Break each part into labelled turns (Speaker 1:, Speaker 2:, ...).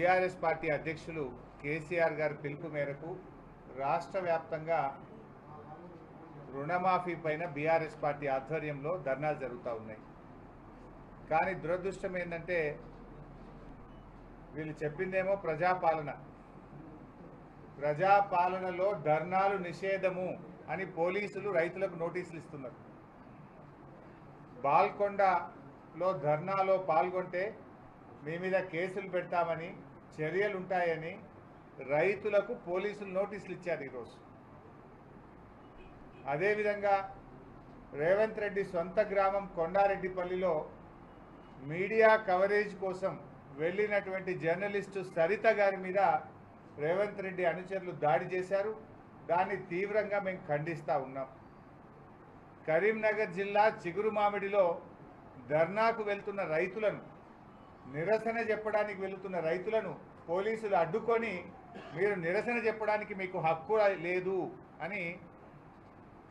Speaker 1: BRS party అధ్యక్షులు కేసీఆర్ గారి పిలుపు మేరకు రాష్ట్ర వ్యాప్తంగా రుణమాఫీ పైన బీఆర్ఎస్ పార్టీ ఆధ్వర్యంలో ధర్నాలు జరుగుతూ ఉన్నాయి. కానీ దురదృష్టం ఏంటంటే వీళ్ళు చెప్పిందేమో ప్రజాపాలనలో ధర్నాలు నిషేధము అని పోలీసులు రైతులకు నోటీసులు ఇస్తున్నారు. బాల్కొండలో ధర్నాలో పాల్గొంటే మీ మీద కేసులు పెడతామని, చర్యలు ఉంటాయని రైతులకు పోలీసులు నోటీసులు ఇచ్చారు ఈరోజు. అదేవిధంగా రేవంత్ రెడ్డి సొంత గ్రామం కొండారెడ్డిపల్లిలో మీడియా కవరేజ్ కోసం వెళ్ళినటువంటి జర్నలిస్టు సరిత గారి మీద రేవంత్ రెడ్డి అనుచరులు దాడి చేశారు. దాన్ని తీవ్రంగా మేము ఖండిస్తూ ఉన్నాం. కరీంనగర్ జిల్లా చిగురుమామిడిలో ధర్నాకు వెళ్తున్న రైతులను, నిరసన చెప్పడానికి వెళుతున్న రైతులను పోలీసులు అడ్డుకొని మీరు నిరసన చెప్పడానికి మీకు హక్కు లేదు అని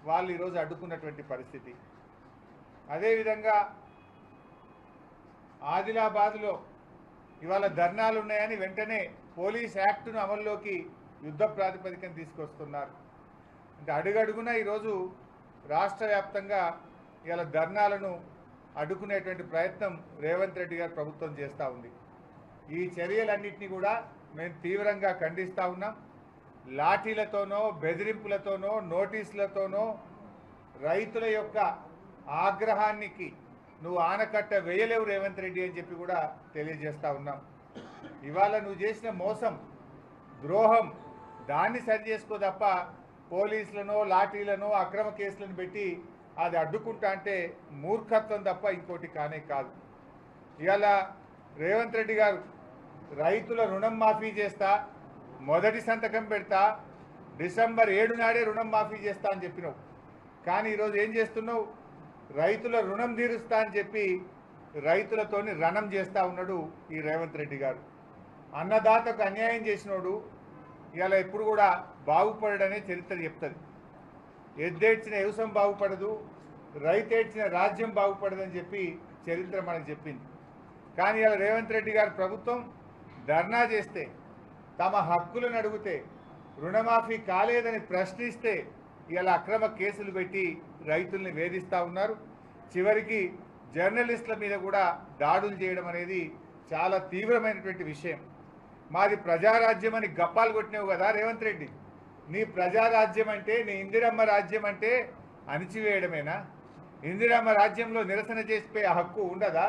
Speaker 1: వాళ్ళు ఈరోజు అడ్డుకున్నటువంటి పరిస్థితి. అదేవిధంగా ఆదిలాబాద్లో ఇవాళ ధర్నాలు ఉన్నాయని వెంటనే పోలీస్ యాక్ట్ను అమల్లోకి యుద్ధ ప్రాతిపదికన తీసుకొస్తున్నారు. అంటే అడుగడుగున ఈరోజు రాష్ట్ర వ్యాప్తంగా ఇవాళ ధర్నాలను అడ్డుకునేటువంటి ప్రయత్నం రేవంత్ రెడ్డి గారి ప్రభుత్వం చేస్తూ ఉంది. ఈ చర్యలన్నింటినీ కూడా మేము తీవ్రంగా ఖండిస్తూ ఉన్నాం. లాఠీలతోనో, బెదిరింపులతోనో, నోటీసులతోనో రైతుల యొక్క ఆగ్రహానికి నువ్వు ఆనకట్ట వేయలేవు రేవంత్ రెడ్డి అని చెప్పి కూడా తెలియజేస్తూ ఉన్నాం. ఇవాళ నువ్వు చేసిన మోసం, ద్రోహం, దాన్ని సరి చేసుకో తప్ప పోలీసులను, లాఠీలను, అక్రమ కేసులను పెట్టి అది అడ్డుకుంటా అంటే మూర్ఖత్వం తప్ప ఇంకోటి కానే కాదు. ఇవాళ రేవంత్ రెడ్డి గారు రైతుల రుణం మాఫీ చేస్తా, మొదటి సంతకం పెడతా, డిసెంబర్ 7 నాడే రుణం మాఫీ చేస్తా అని చెప్పినావు. కానీ ఈరోజు ఏం చేస్తున్నావు? రైతుల రుణం తీరుస్తా అని చెప్పి రైతులతోని రణం చేస్తూ ఉన్నాడు ఈ రేవంత్ రెడ్డి గారు. అన్నదాతకు అన్యాయం చేసినోడు ఇవాళ ఎప్పుడు కూడా బాగుపడడనే చరిత్ర చెప్తుంది. ఎద్దేడ్చిన వ్యవసాయం బాగుపడదు, రైతేడ్చిన రాజ్యం బాగుపడదని చెప్పి చరిత్ర మనకు చెప్పింది. కానీ ఇవాళ రేవంత్ రెడ్డి గారి ప్రభుత్వం ధర్నా చేస్తే, తమ హక్కులను అడిగితే, రుణమాఫీ కాలేదని ప్రశ్నిస్తే ఇలా అక్రమ కేసులు పెట్టి రైతుల్ని వేధిస్తూ ఉన్నారు. చివరికి జర్నలిస్టుల మీద కూడా దాడులు చేయడం అనేది చాలా తీవ్రమైనటువంటి విషయం. మాది ప్రజారాజ్యం అని గప్పాలు కొట్టినావు కదా రేవంత్ రెడ్డి. నీ ప్రజారాజ్యం అంటే, నీ ఇందిరమ్మ రాజ్యం అంటే అణిచివేయడమేనా? ఇందిరమ్మ రాజ్యంలో నిరసన చేసే హక్కు ఉండదా?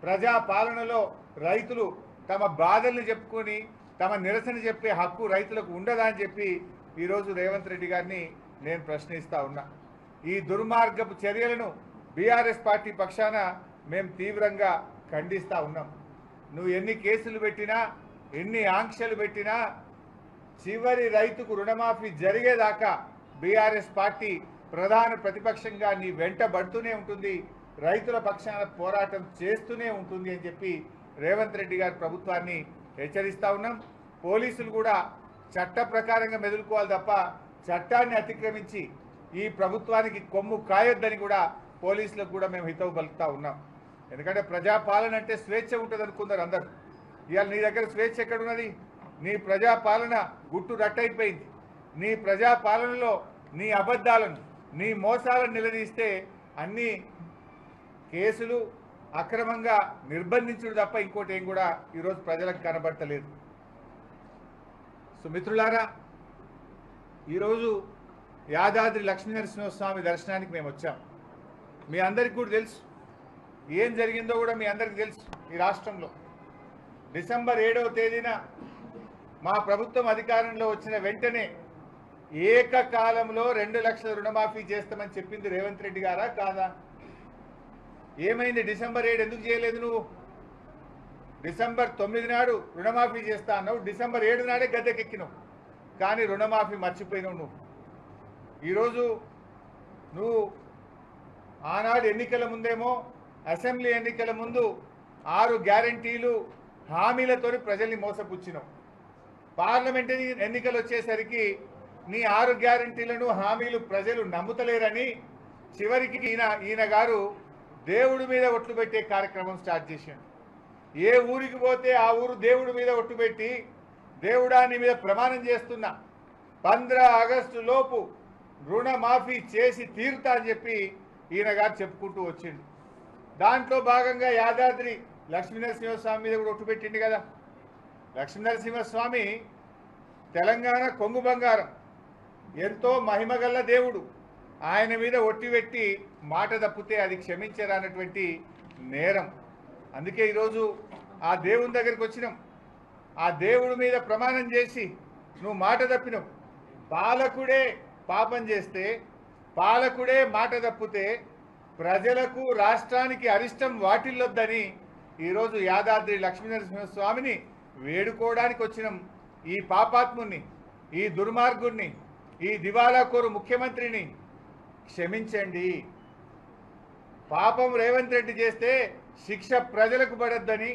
Speaker 1: ప్రజాపాలనలో రైతులు తమ బాధల్ని చెప్పుకొని తమ నిరసన చెప్పే హక్కు రైతులకు ఉండదా అని చెప్పి ఈరోజు రేవంత్ రెడ్డి గారిని నేను ప్రశ్నిస్తూ ఉన్నా. ఈ దుర్మార్గపు చర్యలను బీఆర్ఎస్ పార్టీ పక్షాన మేము తీవ్రంగా ఖండిస్తూ ఉన్నాం. నువ్వు ఎన్ని కేసులు పెట్టినా, ఎన్ని ఆంక్షలు పెట్టినా, చివరి రైతుకు రుణమాఫీ జరిగేదాకా బీఆర్ఎస్ పార్టీ ప్రధాన ప్రతిపక్షంగా నీ వెంట పడుతూనే ఉంటుంది, రైతుల పక్షాన పోరాటం చేస్తూనే ఉంటుంది అని చెప్పి రేవంత్ రెడ్డి గారి ప్రభుత్వాన్ని హెచ్చరిస్తూ ఉన్నాం. పోలీసులు కూడా చట్ట ప్రకారంగా మెదులుకోవాలి తప్ప చట్టాన్ని అతిక్రమించి ఈ ప్రభుత్వానికి కొమ్ము కాయొద్దని కూడా పోలీసులకు కూడా మేము హితవు పలుకుతూ ఉన్నాం. ఎందుకంటే ప్రజాపాలన అంటే స్వేచ్ఛ ఉంటుంది అనుకున్నారు అందరూ. ఇవాళ నీ దగ్గర స్వేచ్ఛ ఎక్కడున్నది? నీ ప్రజాపాలన గుట్టు రట్టయిపోయింది. నీ ప్రజాపాలనలో నీ అబద్ధాలను, నీ మోసాలను నిలదీస్తే అన్ని కేసులు, అక్రమంగా నిర్బంధించుడు తప్ప ఇంకోటి ఏం కూడా ఈరోజు ప్రజలకు కనబడతలేదు. సో మిత్రులారా, ఈరోజు యాదాద్రి లక్ష్మీనరసింహస్వామి దర్శనానికి మేము వచ్చాం. మీ అందరికీ కూడా తెలుసు ఏం జరిగిందో కూడా మీ అందరికీ తెలుసు. ఈ రాష్ట్రంలో డిసెంబర్ 7వ తేదీన మా ప్రభుత్వం అధికారంలో వచ్చిన వెంటనే ఏకకాలంలో 2 లక్షల రుణమాఫీ చేస్తామని చెప్పింది రేవంత్ రెడ్డి గారా కాదా? ఏమైంది? డిసెంబర్ 7 ఎందుకు చేయలేదు నువ్వు? డిసెంబర్ 9 నాడు రుణమాఫీ చేస్తా అన్నావు, డిసెంబర్ 7 నాడే గద్దెకెక్కినావు. కానీ రుణమాఫీ మర్చిపోయినావు నువ్వు. ఈరోజు నువ్వు ఆనాడు ఎన్నికల ముందేమో, అసెంబ్లీ ఎన్నికల ముందు 6 గ్యారంటీలు హామీలతోని ప్రజల్ని మోసపుచ్చినావు. పార్లమెంట్ ఎన్నికలు వచ్చేసరికి నీ 6 గ్యారంటీలను, హామీలు ప్రజలు నమ్ముతలేరని చివరికి ఈయన గారు దేవుడి మీద ఒట్లు పెట్టే కార్యక్రమం స్టార్ట్ చేశాడు. ఏ ఊరికి పోతే ఆ ఊరు దేవుడి మీద ఒట్టుపెట్టి దేవుడా నీ మీద ప్రమాణం చేస్తున్నా 15 ఆగస్టు లోపు రుణమాఫీ చేసి తీరుతా అని చెప్పి ఈయన గారు చెప్పుకుంటూ వచ్చిండు. దాంట్లో భాగంగా యాదాద్రి లక్ష్మీనరసింహస్వామి మీద కూడా ఒట్టుపెట్టిండు కదా. లక్ష్మీనరసింహస్వామి తెలంగాణ కొంగు బంగారం, ఎంతో మహిమగల్ల దేవుడు. ఆయన మీద ఒట్టిపెట్టి మాట తప్పితే అది క్షమించరానటువంటి నేరం. అందుకే ఈరోజు ఆ దేవుని దగ్గరికి వచ్చినాం. ఆ దేవుడి మీద ప్రమాణం చేసి నువ్వు మాట తప్పినావు. పాలకుడే పాపం చేస్తే, పాలకుడే మాట తప్పితే ప్రజలకు రాష్ట్రానికి అరిష్టం వాటిల్లొద్దని ఈరోజు యాదాద్రి లక్ష్మీనరసింహస్వామిని వేడుకోవడానికి వచ్చినాం. ఈ పాపాత్ముని, ఈ దుర్మార్గుడిని, ఈ దివాలాకోరు ముఖ్యమంత్రిని క్షమించండి. పాపం రేవంత్ రెడ్డి చేస్తే శిక్ష ప్రజలకు పడొద్దని,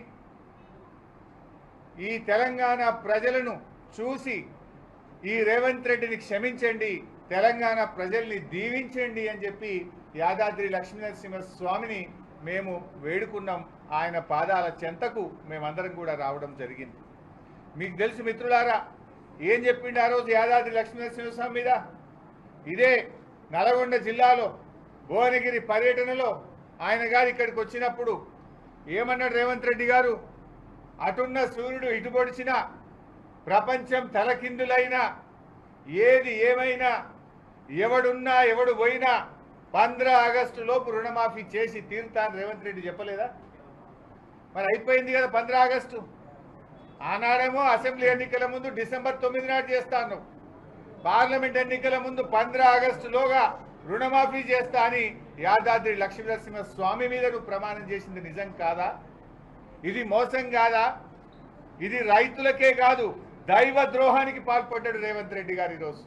Speaker 1: ఈ తెలంగాణ ప్రజలను చూసి ఈ రేవంత్ రెడ్డిని క్షమించండి, తెలంగాణ ప్రజల్ని దీవించండి అని చెప్పి యాదాద్రి లక్ష్మీనరసింహస్వామిని మేము వేడుకున్నాం. ఆయన పాదాల చెంతకు మేమందరం కూడా రావడం జరిగింది. మీకు తెలుసు మిత్రులారా, ఏం చెప్పిండు ఆ రోజు యాదాద్రి లక్ష్మీనరసింహస్వామి మీద? ఇదే నల్గొండ జిల్లాలో భువనగిరి పర్యటనలో ఆయన గారు ఇక్కడికి వచ్చినప్పుడు ఏమన్నాడు రేవంత్ రెడ్డి గారు? అటున్న సూర్యుడు ఇటు పొడిచినా, ప్రపంచం తలకిందులైనా, ఏది ఏమైనా, ఎవడున్నా ఎవడు పోయినా 15 ఆగస్టు లోపు రుణమాఫీ చేసి తీరుతాను రేవంత్ రెడ్డి చెప్పలేదా? మరి అయిపోయింది కదా 15 ఆగస్టు. ఆనాడేమో అసెంబ్లీ ఎన్నికల ముందు డిసెంబర్ 9 నాడు చేస్తాను, పార్లమెంట్ ఎన్నికల ముందు 15 ఆగస్టులోగా రుణమాఫీ చేస్తా అని యాదాద్రి లక్ష్మీనరసింహస్వామి మీద నువ్వు ప్రమాణం చేసింది నిజం కాదా? ఇది మోసం కాదా? ఇది రైతులకే కాదు, దైవ ద్రోహానికి పాల్పడ్డాడు రేవంత్ రెడ్డి గారు. ఈరోజు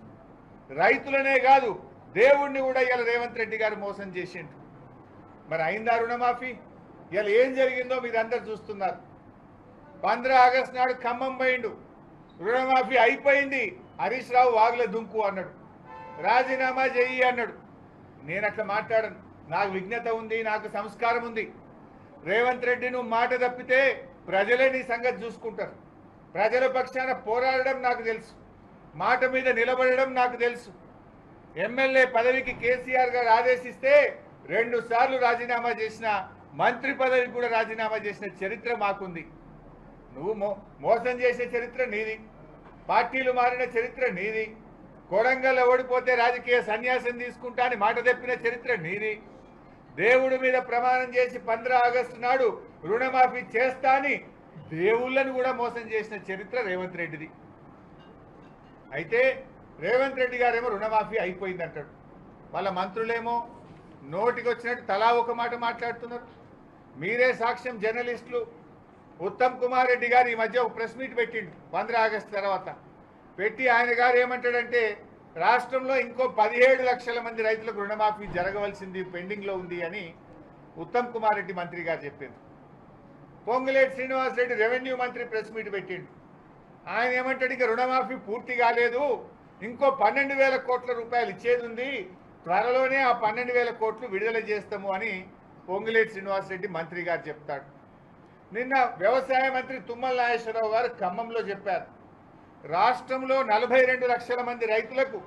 Speaker 1: రైతులనే కాదు, దేవుణ్ణి కూడా ఇలా రేవంత్ రెడ్డి గారు మోసం చేసిండు. మరి అయిందా రుణమాఫీ? ఇలా ఏం జరిగిందో మీరు అందరు చూస్తున్నారు. 15 ఆగస్టు నాడు ఖమ్మం పోయిండు, రుణమాఫీ అయిపోయింది, హరీష్ రావు వాగుల దుంకు అన్నాడు, రాజీనామా చెయ్యి అన్నాడు. నేను అట్లా మాట్లాడను, నాకు విజ్ఞత ఉంది, నాకు సంస్కారం ఉంది. రేవంత్ రెడ్డి నువ్వు మాట తప్పితే ప్రజలే నీ సంగతి చూసుకుంటారు. ప్రజల పక్షాన పోరాడడం నాకు తెలుసు, మాట మీద నిలబడడం నాకు తెలుసు. ఎమ్మెల్యే పదవికి కేసీఆర్ గారు ఆదేశిస్తే 2 సార్లు రాజీనామా చేసిన, మంత్రి పదవికి కూడా రాజీనామా చేసిన చరిత్ర మాకుంది. నువ్వు మోసం చేసే చరిత్ర నీది, పార్టీలు మారిన చరిత్ర నీది, కొడంగల్లో ఓడిపోతే రాజకీయ సన్యాసం తీసుకుంటా అని మాట తప్పిన చరిత్ర నీది, దేవుడి మీద ప్రమాణం చేసి 15 ఆగస్టు నాడు రుణమాఫీ చేస్తా అని దేవుళ్ళను కూడా మోసం చేసిన చరిత్ర రేవంత్ రెడ్డిది. అయితే రేవంత్ రెడ్డి గారేమో రుణమాఫీ అయిపోయిందంటాడు, వాళ్ళ మంత్రులేమో నోటికి వచ్చినట్టు తలా ఒక మాట మాట్లాడుతున్నారు. మీరే సాక్ష్యం. జర్నలిస్టులు ఉత్తమ్ కుమార్ రెడ్డి గారు ఈ మధ్య ఒక ప్రెస్ మీట్ పెట్టిండు 15 ఆగస్టు తర్వాత. పెట్టి ఆయన గారు ఏమంటాడంటే, రాష్ట్రంలో ఇంకో 17 లక్షల మంది రైతులకు రుణమాఫీ జరగవలసింది, పెండింగ్లో ఉంది అని ఉత్తమ్ కుమార్ రెడ్డి మంత్రి గారు చెప్పింది. పొంగులేటి శ్రీనివాస్ రెడ్డి రెవెన్యూ మంత్రి ప్రెస్ మీట్ పెట్టిండు. ఆయన ఏమంటాడు, ఇక రుణమాఫీ పూర్తి కాలేదు, ఇంకో 12,000 కోట్ల రూపాయలు ఇచ్చేది ఉంది, త్వరలోనే ఆ 12,000 కోట్లు విడుదల చేస్తాము అని పొంగులేటి శ్రీనివాస్ రెడ్డి మంత్రి గారు చెప్తాడు. నిన్న వ్యవసాయ మంత్రి తుమ్మల నాగేశ్వరరావు గారు ఖమ్మంలో చెప్పారు, రాష్ట్రంలో 42 లక్షల మంది రైతులకు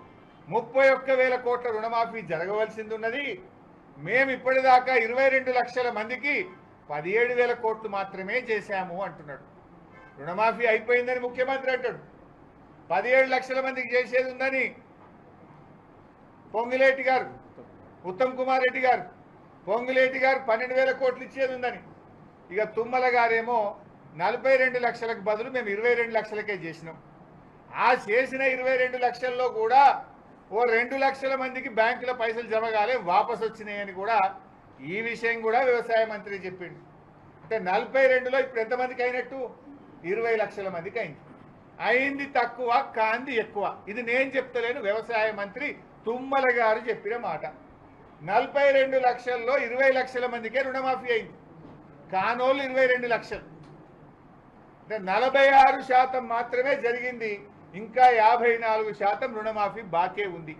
Speaker 1: 31,000 కోట్ల రుణమాఫీ జరగవలసింది ఉన్నది, మేము ఇప్పటిదాకా 22 లక్షల మందికి 17,000 కోట్లు మాత్రమే చేశాము అంటున్నాడు. రుణమాఫీ అయిపోయిందని ముఖ్యమంత్రి అంటాడు, 17 లక్షల మందికి చేసేది ఉందని పొంగులేటి గారు, ఉత్తమ్ కుమార్ రెడ్డి గారు, పొంగులేటి గారు 12,000 కోట్లు ఇచ్చేది ఉందని. ఇక తుమ్మల గారేమో 42 లక్షలకు బదులు మేము 22 లక్షలకే చేసినాం. ఆ చేసిన 22 లక్షల్లో కూడా ఓ 2 లక్షల మందికి బ్యాంకుల పైసలు జమ కాలే, వాపసు వచ్చినాయని కూడా ఈ విషయం కూడా వ్యవసాయ మంత్రి చెప్పిండు. అంటే 42లో ఇప్పుడు ఎంతమందికి అయినట్టు? 20 లక్షల మందికి అయింది. అయింది తక్కువ, కాంది ఎక్కువ. ఇది నేను చెప్తలేను, వ్యవసాయ మంత్రి తుమ్మల గారు చెప్పిన మాట. 42 లక్షల్లో 20 లక్షల మందికే రుణమాఫీ అయింది, కానోళ్ళు 22 లక్షలు. అంటే 46% మాత్రమే జరిగింది, ఇంకా 54% రుణమాఫీ బాకే ఉంది.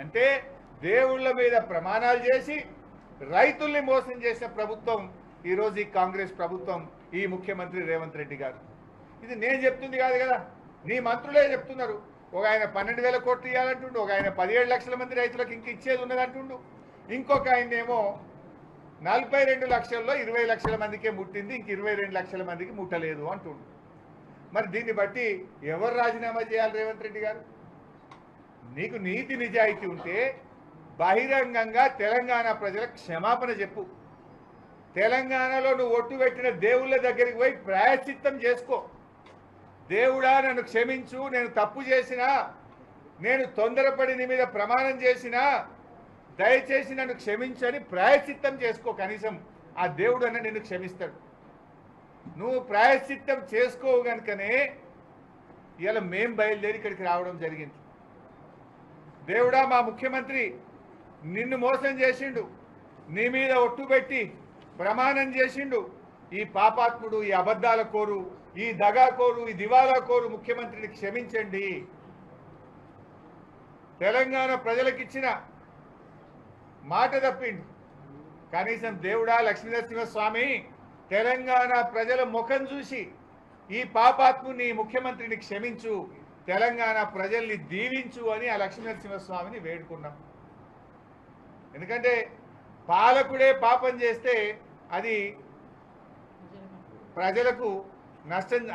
Speaker 1: అంటే దేవుళ్ళ మీద ప్రమాణాలు చేసి రైతుల్ని మోసం చేసిన ప్రభుత్వం ఈరోజు ఈ కాంగ్రెస్ ప్రభుత్వం, ఈ ముఖ్యమంత్రి రేవంత్ రెడ్డి గారు. ఇది నేను చెప్తుంది కాదు కదా, నీ మంత్రులే చెప్తున్నారు. ఒక ఆయన 12,000 కోట్లు ఇవ్వాలంటుండు, ఒక ఆయన 17 లక్షల మంది రైతులకు ఇంక ఇచ్చేది ఉన్నదంటుండు, ఇంకొక ఆయన ఏమో 42 లక్షల్లో 20 లక్షల మందికే ముట్టింది, ఇంక 22 లక్షల మందికి ముట్టలేదు అంటుండు. మరి దీన్ని బట్టి ఎవరు రాజీనామా చేయాలి? రేవంత్ రెడ్డి గారు, నీకు నీతి నిజాయితీ ఉంటే బహిరంగంగా తెలంగాణ ప్రజలకు క్షమాపణ చెప్పు. తెలంగాణలో నువ్వు ఒట్టు పెట్టిన దేవుళ్ళ దగ్గరికి పోయి ప్రాయశ్చిత్తం చేసుకో. దేవుడా నన్ను క్షమించు, నేను తప్పు చేసినా, నేను తొందరపడి నీ మీద ప్రమాణం చేసినా దయచేసి నన్ను క్షమించని ప్రాయశ్చిత్తం చేసుకో. కనీసం ఆ దేవుడు అన్న నిన్ను క్షమిస్తాడు. నువ్వు ప్రాయశ్చిత్తం చేసుకోవు కనుకనే ఇలా మేం బయలుదేరి ఇక్కడికి రావడం జరిగింది. దేవుడా, మా ముఖ్యమంత్రి నిన్ను మోసం చేసిండు, నీ మీద ఒట్టు పెట్టి ప్రమాణం చేసిండు. ఈ పాపాత్ముడు, ఈ అబద్ధాల కోరు, ఈ దగాకోరు, ఈ దివాలా కోరు ముఖ్యమంత్రిని క్షమించండి. తెలంగాణ ప్రజలకిచ్చిన మాట తప్పిండు. కనీసం దేవుడా లక్ష్మీనరసింహస్వామి, తెలంగాణ ప్రజల ముఖం చూసి ఈ పాపాత్ముని ముఖ్యమంత్రిని క్షమించు, తెలంగాణ ప్రజల్ని దీవించు అని ఆ లక్ష్మీనరసింహస్వామిని వేడుకున్నాం. ఎందుకంటే పాలకుడే పాపం చేస్తే అది ప్రజలకు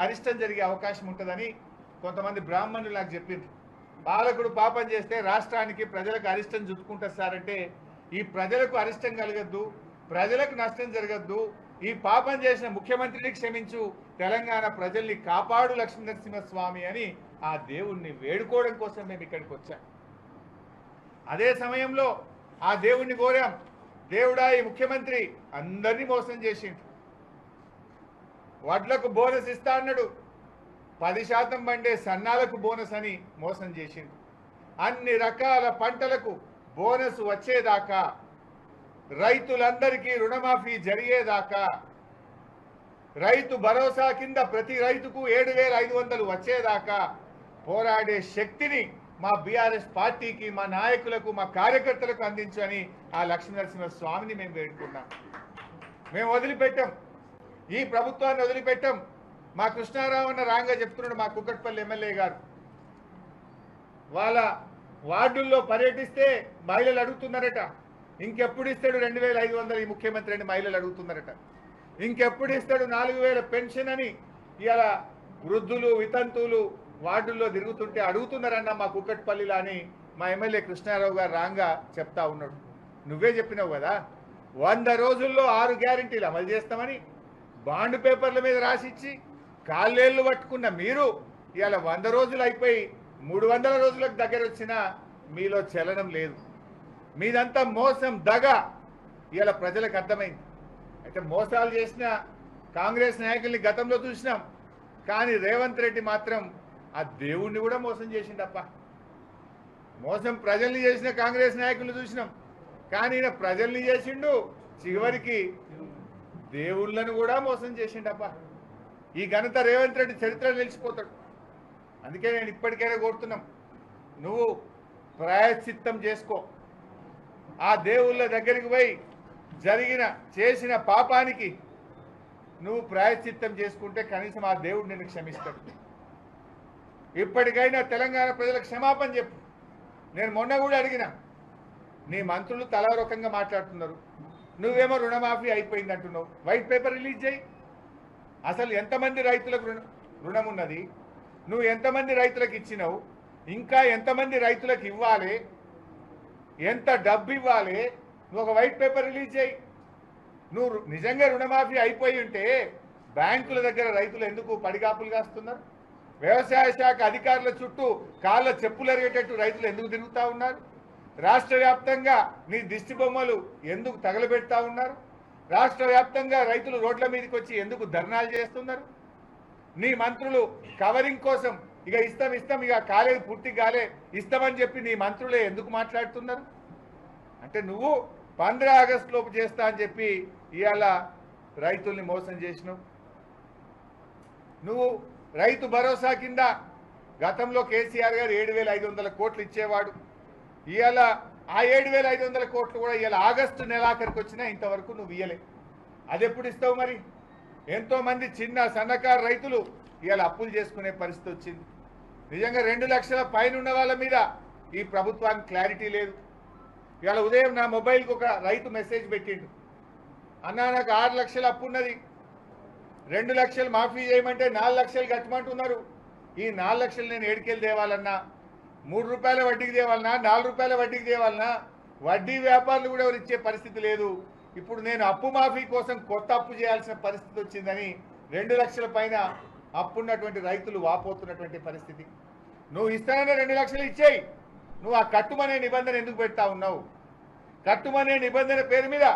Speaker 1: అరిష్టం జరిగే అవకాశం ఉంటుందని కొంతమంది బ్రాహ్మణులు నాకు చెప్పింది. పాలకుడు పాపం చేస్తే రాష్ట్రానికి ప్రజలకు అరిష్టం చుట్టుకుంటారు సార్ అంటే, ఈ ప్రజలకు అరిష్టం కలగద్దు, ప్రజలకు నష్టం జరగద్దు, ఈ పాపం చేసిన ముఖ్యమంత్రిని క్షమించు, తెలంగాణ ప్రజల్ని కాపాడు లక్ష్మీనరసింహస్వామి అని ఆ దేవుణ్ణి వేడుకోవడం కోసం మేము ఇక్కడికి వచ్చాం. అదే సమయంలో ఆ దేవుణ్ణి కోరాం, దేవుడా ఈ ముఖ్యమంత్రి అందరినీ మోసం చేసిండు. వడ్లకు బోనస్ ఇస్తా అన్నాడు, 10% పండే సన్నాలకు బోనస్ అని మోసం చేసిండు. అన్ని రకాల పంటలకు బోనస్ వచ్చేదాకా, రైతులందరికీ రుణమాఫీ జరిగేదాకా, రైతు భరోసా కింద ప్రతి రైతుకు 7,500 వచ్చేదాకా పోరాడే శక్తిని మా బీఆర్ఎస్ పార్టీకి, మా నాయకులకు, మా కార్యకర్తలకు అందించని ఆ లక్ష్మీనరసింహస్వామిని మేము వేడుకున్నాం. మేము వదిలిపెట్టాం, ఈ ప్రభుత్వాన్ని వదిలిపెట్టాం. మా కృష్ణారావు అన్న రాంగా చెప్తున్నాడు, మా కుక్కట్పల్లి ఎమ్మెల్యే గారు, వాళ్ళ వార్డుల్లో పర్యటిస్తే మహిళలు అడుగుతున్నారట, ఇంకెప్పుడు ఇస్తాడు 2,500 ఈ ముఖ్యమంత్రి అని మహిళలు అడుగుతున్నారట. ఇంకెప్పుడు ఇస్తాడు 4,000 పెన్షన్ అని ఇలా వృద్ధులు, వితంతువులు వార్డుల్లో తిరుగుతుంటే అడుగుతున్నారన్న మా కుక్కట్పల్లిలో అని మా ఎమ్మెల్యే కృష్ణారావు గారు రాంగా చెప్తా ఉన్నాడు. నువ్వే చెప్పినావు కదా 100 రోజుల్లో 6 గ్యారెంటీలు అమలు చేస్తామని బాండ్ పేపర్ల మీద రాసిచ్చి కాళ్ళేళ్లు పట్టుకున్న మీరు ఇలా 100 రోజులు అయిపోయి 300 రోజులకు దగ్గర వచ్చినా మీలో చలనం లేదు. మీదంతా మోసం, దగ ఇలా ప్రజలకు అర్థమైంది. అయితే మోసాలు చేసిన కాంగ్రెస్ నాయకుల్ని గతంలో చూసినాం, కానీ రేవంత్ రెడ్డి మాత్రం ఆ దేవుణ్ణి కూడా మోసం చేసిండప్ప. మోసం ప్రజల్ని చేసిన కాంగ్రెస్ నాయకులు చూసినాం, కానీ ఈయన ప్రజల్ని చేసిండు, చివరికి దేవుళ్ళను కూడా మోసం చేసిండప్ప. ఈ ఘనత రేవంత్ రెడ్డి చరిత్ర నిలిచిపోతాడు. అందుకే నేను ఇప్పటికైనా కోరుతున్నాం, నువ్వు ప్రాయశ్చిత్తం చేసుకో. ఆ దేవుళ్ళ దగ్గరికి పోయి చేసిన పాపానికి నువ్వు ప్రాయశ్చిత్తం చేసుకుంటే కనీసం ఆ దేవుడు నిన్ను క్షమిస్తాడు. ఇప్పటికైనా తెలంగాణ ప్రజలకు క్షమాపణ చెప్పు. నేను మొన్న కూడా అడిగినా, నీ మంత్రులు తలా రకంగా మాట్లాడుతున్నారు, నువ్వేమో రుణమాఫీ అయిపోయింది అంటున్నావు, వైట్ పేపర్ రిలీజ్ చేయి. అసలు ఎంతమంది రైతులకు రుణం ఉన్నది, నువ్వు ఎంతమంది రైతులకు ఇచ్చినావు, ఇంకా ఎంతమంది రైతులకు ఇవ్వాలి, ఎంత డబ్బు ఇవ్వాలి, నువ్వు ఒక వైట్ పేపర్ రిలీజ్ చేయి. నువ్వు నిజంగా రుణమాఫీ అయిపోయి ఉంటే బ్యాంకుల దగ్గర రైతులు ఎందుకు పడిగాపులు కాస్తున్నారు? వ్యవసాయ శాఖ అధికారుల చుట్టూ కాళ్ళ చెప్పులు ఎరిగేటట్టు రైతులు ఎందుకు తిరుగుతూ ఉన్నారు? రాష్ట్ర వ్యాప్తంగా నీ దిష్టి బొమ్మలు ఎందుకు తగలబెడతా ఉన్నారు? రాష్ట్ర వ్యాప్తంగా రైతులు రోడ్ల మీదకి వచ్చి ఎందుకు ధర్నాలు చేస్తున్నారు? నీ మంత్రులు కవరింగ్ కోసం ఇక ఇస్తాం ఇక కాలేదు, పూర్తి కాలే, ఇస్తామని చెప్పి నీ మంత్రులే ఎందుకు మాట్లాడుతున్నారు? అంటే నువ్వు 15 ఆగస్టు లోపు చేస్తా అని చెప్పి ఇవాళ రైతుల్ని మోసం చేసినావు. నువ్వు రైతు భరోసా కింద గతంలో కేసీఆర్ గారు 7,500 కోట్లు ఇచ్చేవాడు. ఇవాళ ఆ 7,500 కోట్లు కూడా ఇవాళ ఆగస్టు నెలాఖరికి వచ్చినా ఇంతవరకు నువ్వు ఇయ్యలే. అది ఎప్పుడు ఇస్తావు మరి? ఎంతోమంది చిన్న సన్నకారు రైతులు ఇవాళ అప్పులు చేసుకునే పరిస్థితి వచ్చింది. నిజంగా 2 లక్షల పైన ఉన్న వాళ్ళ మీద ఈ ప్రభుత్వానికి క్లారిటీ లేదు. ఇవాళ ఉదయం నా మొబైల్కి ఒక రైతు మెసేజ్ పెట్టిండు, అన్నా నాకు 6 లక్షల అప్పు ఉన్నది, 2 లక్షలు మాఫీ చేయమంటే 4 లక్షలు కట్టమంటున్నారు. ఈ 4 లక్షలు నేను ఏడికెళ్ళి తేవాలన్నా, 3 రూపాయల వడ్డీకి తేవాలన్నా, 4 రూపాయల వడ్డీకి తేవాలన్నా, వడ్డీ వ్యాపారులు కూడా ఎవరు ఇచ్చే పరిస్థితి లేదు. ఇప్పుడు నేను అప్పు మాఫీ కోసం కొత్త అప్పు చేయాల్సిన పరిస్థితి వచ్చిందని 2 లక్షల పైన అప్పున్నటువంటి రైతులు వాపోతున్నటువంటి పరిస్థితి. నువ్వు ఇస్తాననే 2 లక్షలు ఇచ్చేయి, నువ్వు ఆ కట్టుమనే నిబంధన ఎందుకు పెడతా ఉన్నావు? కట్టుమనే నిబంధన పేరు మీద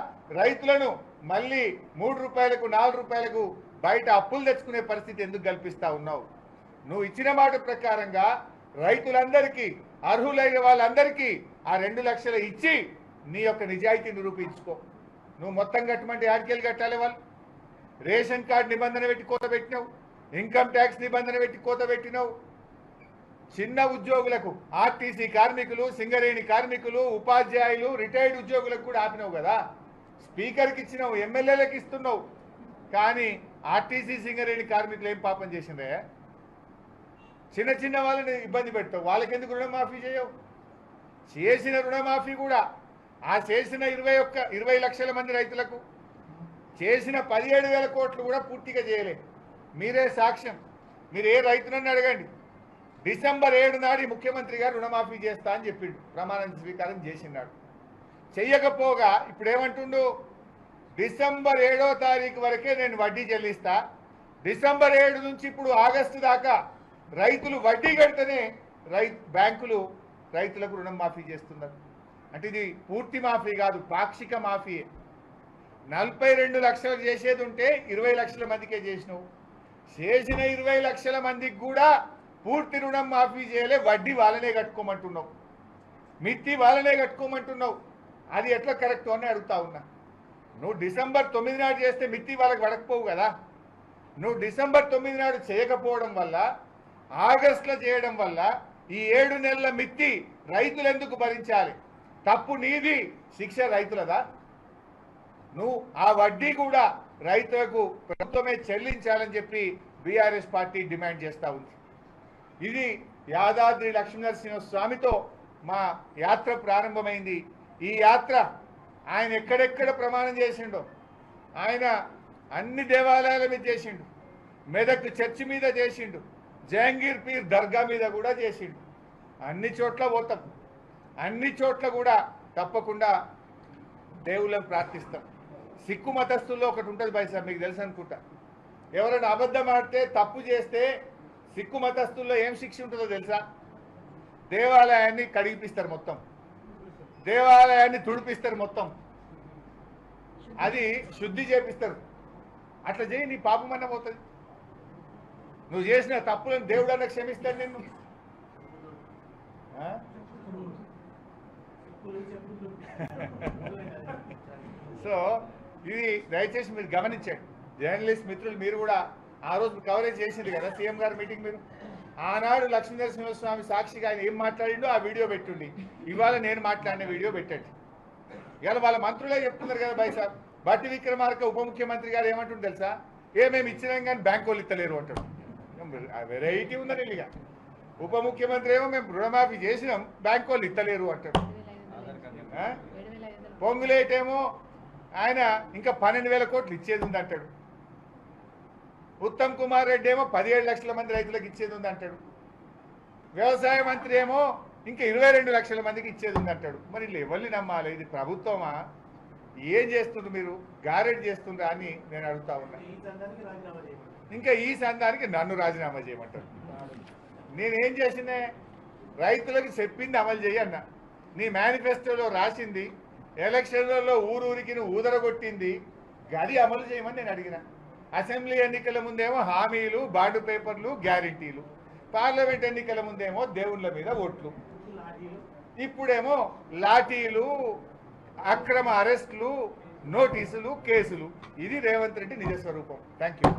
Speaker 1: రైతులను మళ్ళీ 3 రూపాయలకు 4 రూపాయలకు బయట అప్పులు తెచ్చుకునే పరిస్థితి ఎందుకు కల్పిస్తా ఉన్నావు? నువ్వు ఇచ్చిన మాట ప్రకారంగా రైతులందరికీ, అర్హులైన వాళ్ళందరికీ ఆ 2 లక్షలు ఇచ్చి నీ యొక్క నిజాయితీ నిరూపించుకో. నువ్వు మొత్తం కట్టమంటే ఆడికెళ్ళి కట్టాలి వాళ్ళు? రేషన్ కార్డు నిబంధన పెట్టి కోత పెట్టినావు, ఇన్కమ్ ట్యాక్స్ నిబంధన పెట్టి కోత పెట్టినావు. చిన్న ఉద్యోగులకు, ఆర్టీసీ కార్మికులు, సింగరేణి కార్మికులు, ఉపాధ్యాయులు, రిటైర్డ్ ఉద్యోగులకు కూడా ఆపినావు కదా. స్పీకర్కి ఇచ్చినావు, ఎమ్మెల్యేలకు ఇస్తున్నావు, కానీ ఆర్టీసీ సింగరేణి కార్మికులు ఏం పాపం చేసిందే? చిన్న చిన్న వాళ్ళని ఇబ్బంది పెడతావు, వాళ్ళకెందుకు రుణమాఫీ చేయవు? చేసిన రుణమాఫీ కూడా ఆ చేసిన 20 లక్షల మంది రైతులకు చేసిన 17,000 కోట్లు కూడా పూర్తిగా చేయలే. మీరే సాక్ష్యం. మీరు ఏ రైతునని అడగండి. డిసెంబర్ 7 నాడు ముఖ్యమంత్రి గారు రుణమాఫీ చేస్తా అని చెప్పిండు, ప్రమాణ స్వీకారం చేసినాడు. చెయ్యకపోగా ఇప్పుడు ఏమంటుండు? డిసెంబర్ 7వ తారీఖు వరకే నేను వడ్డీ చెల్లిస్తా, డిసెంబర్ 7 నుంచి ఇప్పుడు ఆగస్టు దాకా రైతులు వడ్డీ కడితేనే బ్యాంకులు రైతులకు రుణం మాఫీ చేస్తున్నారు. అంటే ఇది పూర్తి మాఫీ కాదు, పాక్షిక మాఫీ. 42 లక్షలకు చేసేది ఉంటే 20 లక్షల మందికే చేసినావు. చేసిన 20 లక్షల మందికి కూడా పూర్తి రుణం మాఫీ చేయలే, వడ్డీ వాళ్ళనే కట్టుకోమంటున్నావు, మిత్తి వాళ్ళనే కట్టుకోమంటున్నావు. అది ఎట్లా కరెక్ట్ అని అడుగుతా ఉన్నా. నువ్వు డిసెంబర్ 9 నాడు చేస్తే మిత్తి వాళ్ళకి పడకపోవు కదా. నువ్వు డిసెంబర్ 9 నాడు చేయకపోవడం వల్ల, ఆగస్టులో చేయడం వల్ల ఈ 7 నెలల మిత్తి రైతులు ఎందుకు భరించాలి? తప్పు నీది, శిక్ష రైతులదా? నువ్వు ఆ వడ్డీ కూడా రైతులకు ప్రభుత్వమే చెల్లించాలని చెప్పి బీఆర్ఎస్ పార్టీ డిమాండ్ చేస్తూ ఉంది. ఇది యాదాద్రి లక్ష్మీనరసింహస్వామితో మా యాత్ర ప్రారంభమైంది. ఈ యాత్ర ఆయన ఎక్కడెక్కడ ప్రమాణం చేసిండో, ఆయన అన్ని దేవాలయాల మీద చేసిండు, మెదక్ చర్చి మీద చేసిండు, జహంగీర్ పీర్ దర్గా మీద కూడా చేసిండు. అన్ని చోట్ల పోతాం, అన్ని చోట్ల కూడా తప్పకుండా దేవుళ్ళని ప్రార్థిస్తాం. సిక్కు మతస్థుల్లో ఒకటి ఉంటుంది బై సార్, మీకు తెలుసు అనుకుంటా. ఎవరైనా అబద్ధం ఆడితే, తప్పు చేస్తే సిక్కు మతస్థుల్లో ఏం శిక్ష ఉంటుందో తెలుసా? దేవాలయాన్ని కడిగిపిస్తారు, మొత్తం దేవాలయాన్ని తుడిపిస్తారు, మొత్తం అది శుద్ధి చేపిస్తారు. అట్లా చేయి, నీ పాపమన్నా పోతుంది. నువ్వు చేసిన తప్పులను దేవుడన్నా క్షమిస్తాడు నిన్ను. సో ఇది దయచేసి మీరు గమనించండి. జర్నలిస్ట్ మిత్రులు మీరు కూడా ఆ రోజు కవరేజ్ చేసింది కదా సీఎం గారి మీటింగ్. మీరు ఆనాడు లక్ష్మీనరసింహస్వామి సాక్షిగా ఆయన ఏం మాట్లాడిండో ఆ వీడియో పెట్టుండి, ఇవాళ నేను మాట్లాడిన వీడియో పెట్టండి. ఇవాళ వాళ్ళ మంత్రులే చెప్తున్నారు కదా బై సార్. బట్టి విక్రమార్క ఉప ముఖ్యమంత్రి గారు ఏమంటుంది తెలుసా? మేము ఇచ్చినాం కానీ బ్యాంకు వాళ్ళు ఇస్తలేరు అంటాడు. వెరైటీ ఉందని ఇక ఉప ముఖ్యమంత్రి ఏమో మేము రుణమాఫీ చేసినాం, బ్యాంకు వాళ్ళు ఇస్తలేరు అంటాడు. పొంగులేటేమో ఆయన ఇంకా 12,000 కోట్లు ఇచ్చేది ఉంది అంటాడు. ఉత్తమ్ కుమార్ రెడ్డి ఏమో 17 లక్షల మంది రైతులకు ఇచ్చేది ఉంది అంటాడు. వ్యవసాయ మంత్రి ఏమో ఇంకా 22 లక్షల మందికి ఇచ్చేది ఉంది అంటాడు. మరి ఎవరిని నమ్మాలి? ఇది ప్రభుత్వమా? ఏం చేస్తుండ్రు మీరు? గారెడ్ చేస్తుండ్రా అని నేను అడుగుతా ఉన్నా. ఇంకా ఈ సంఘానికి నన్ను రాజీనామా చేయమంటారు. నేనేం చేసినే? రైతులకు చెప్పింది అమలు చేయన్న. నీ మేనిఫెస్టోలో రాసింది, ఎలక్షన్లలో ఊరూరికి నువ్వు ఊదరగొట్టింది, గది అమలు చేయమని నేను అడిగిన. అసెంబ్లీ ఎన్నికల ముందేమో హామీలు, బాండ్ పేపర్లు, గ్యారెంటీలు, పార్లమెంట్ ఎన్నికల ముందేమో దేవుళ్ళ మీద ఓట్లు, ఇప్పుడేమో లాఠీలు, అక్రమ అరెస్టులు, నోటీసులు, కేసులు. ఇది రేవంత్ రెడ్డి నిజ స్వరూపం. Thank you.